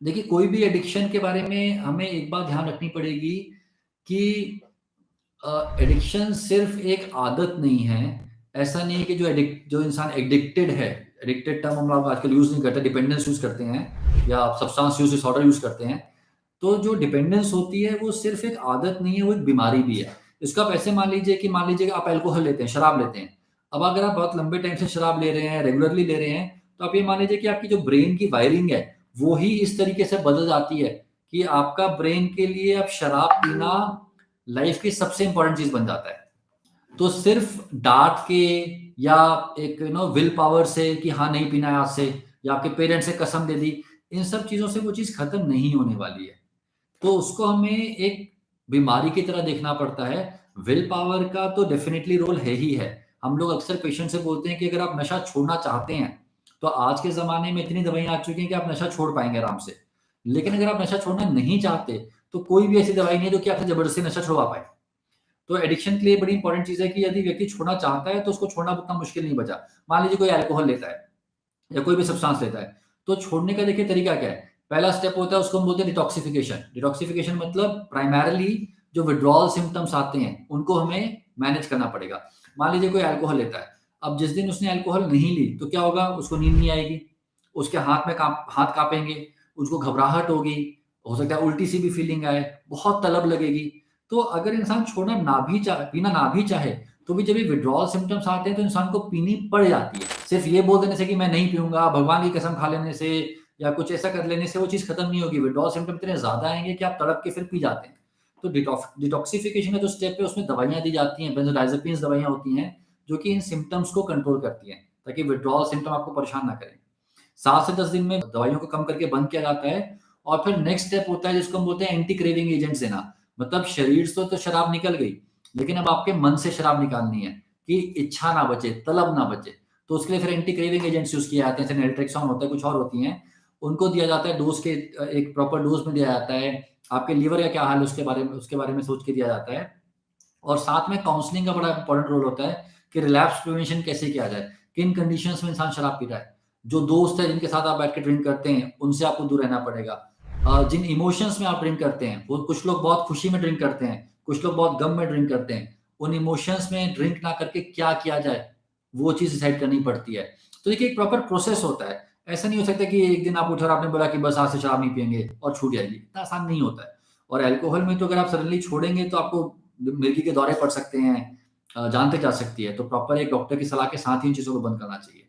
देखिए, कोई भी एडिक्शन के बारे में हमें एक बात ध्यान रखनी पड़ेगी कि एडिक्शन सिर्फ़ एक आदत नहीं है। ऐसा नहीं है कि जो इंसान एडिक्टेड है, एडिक्टेड टर्म हम लोग आजकल यूज़ नहीं करते, डिपेंडेंस यूज़ करते हैं या सब्सटेंस यूज़ डिसऑर्डर यूज़ करते हैं। तो जो डिपेंडेंस होती है, वो सिर्फ़ एक आदत नहीं है, वो एक बीमारी भी है। इसको आप ऐसे मान लीजिए कि आप अल्कोहल लेते हैं, शराब लेते हैं। अब अगर आप बहुत लंबे टाइम से शराब ले रहे हैं, रेगुलरली ले रहे हैं, तो आप ये मान लीजिए कि आपकी जो ब्रेन की वायरिंग है, वो ही इस तरीके से बदल जाती है कि आपका ब्रेन के लिए अब शराब पीना लाइफ़ की सबसे इम्पोर्टेंट चीज़ बन जाता है। तो सिर्फ़ डाँट के या एक विल पावर से कि हाँ, नहीं पीना है आज से या आपके पेरेंट्स ने कसम दे दी, इन सब चीज़ों से वो चीज़ खत्म नहीं होने वाली है। तो उसको हमें एक बीमारी की तरह देखना पड़ता है। विल पावर का तो डेफ़िनिटली रोल है ही है। हम लोग अक्सर पेशेंट से बोलते हैं कि अगर आप नशा छोड़ना चाहते हैं, तो आज के ज़माने में इतनी दवाइयाँ आ चुकी हैं कि आप नशा छोड़ पाएँगे आराम से। लेकिन अगर आप नशा छोड़ना नहीं चाहते, तो कोई भी ऐसी दवाई नहीं है जो कि आपसे ज़बरदस्ती नशा छुड़वा पाए। तो एडिक्शन के लिए बड़ी इंपॉर्टेंट चीज़ है कि यदि व्यक्ति छोड़ना चाहता है, तो उसको छोड़ना उतना मुश्किल नहीं बचा। मान लीजिए कोई अल्कोहल लेता है या कोई भी सब्सटेंस लेता है, तो छोड़ने का देखिए तरीका क्या है? पहला स्टेप होता है उसको हम बोलते हैं डिटॉक्सिफिकेशन। डिटॉक्सिफिकेशन मतलब प्राइमरीली जो विथड्रॉल सिम्पटम्स आते हैं, उनको हमें मैनेज करना पड़ेगा। मान लीजिए कोई अल्कोहल लेता है, अब जिस दिन उसने अल्कोहल नहीं ली, तो क्या होगा? उसको नींद नहीं आएगी, उसके हाथ काँपेंगे, उसको घबराहट होगी, हो सकता है उल्टी-सी भी फीलिंग आए, बहुत तलब लगेगी। तो अगर इंसान छोड़ना पीना ना भी चाहे, तो भी जब ये विथड्रॉल सिम्पटम्स आते हैं, तो इंसान को पीनी पड़ जाती है। सिर्फ़ ये बोल देने से कि मैं नहीं पीऊँगा, भगवान की कसम खा लेने से या कुछ ऐसा कर लेने से वो चीज़ खत्म नहीं होगी। विथड्रॉल सिम्पटम इतने ज़्यादा आएँगे कि आप तड़प के फिर पी जाते हैं। तो डिटॉक्सिफिकेशन का जो स्टेप है उसमें दवाइयाँ दी जाती हैं, बेंज़ोडाज़ेपिन्स दवाइयाँ होती हैं, जो कि इन सिम्पटम्स को कंट्रोल करती हैं, ताकि विथड्रॉल सिम्पटम आपको परेशान ना करें। 7 से 10 दिन में दवाइयों को कम करके बंद किया जाता है और फिर नेक्स्ट स्टेप होता है जिसको हम बोलते हैं एंटी क्रेविंग एजेंट्स देना। मतलब शरीर से तो शराब निकल गई, लेकिन अब आपके मन से शराब निकालनी है कि इच्छा ना बचे, तलब ना बचे। तो उसके लिए फिर एंटी क्रेविंग एजेंट्स यूज़ किए जाते हैं, जैसे नैल्ट्रेक्सोन होता है, कुछ और होती हैं। उनको दिया जाता है डोज़ के एक प्रॉपर डोज़ में दिया जाता है। आपके लिवर का क्या हाल है उसके बारे में सोच के दिया जाता है। और साथ में काउंसलिंग का बड़ा इंपॉर्टेंट रोल होता है कि रिलैप्स प्रिवेंशन कैसे किया जाए, किन कंडीशंस में इंसान शराब पी रहा है। जो दोस्त है जिनके साथ आप बैठ के ड्रिंक करते हैं, उनसे आपको दूर रहना पड़ेगा। जिन इमोशंस में आप ड्रिंक करते हैं, वो कुछ लोग बहुत खुशी में ड्रिंक करते हैं, कुछ लोग बहुत गम में ड्रिंक करते हैं। उन इमोशंस में ड्रिंक ना करके क्या किया जाए, वो चीज़ डिसाइड करनी पड़ती है। तो देखिए एक प्रॉपर प्रोसेस होता है। ऐसा नहीं हो सकता कि एक दिन आप उठे और आपने बोला कि बस आज से शराब नहीं पिएँगे और छूट जाएगी। इतना आसान नहीं होता है। और अल्कोहल में तो अगर आप सडनली छोड़ेंगे तो आपको मिर्गी के दौरे पड़ सकते हैं, जान तक जा सकती है। तो प्रॉपर एक डॉक्टर की सलाह के साथ ही इन चीज़ों को बंद करना चाहिए।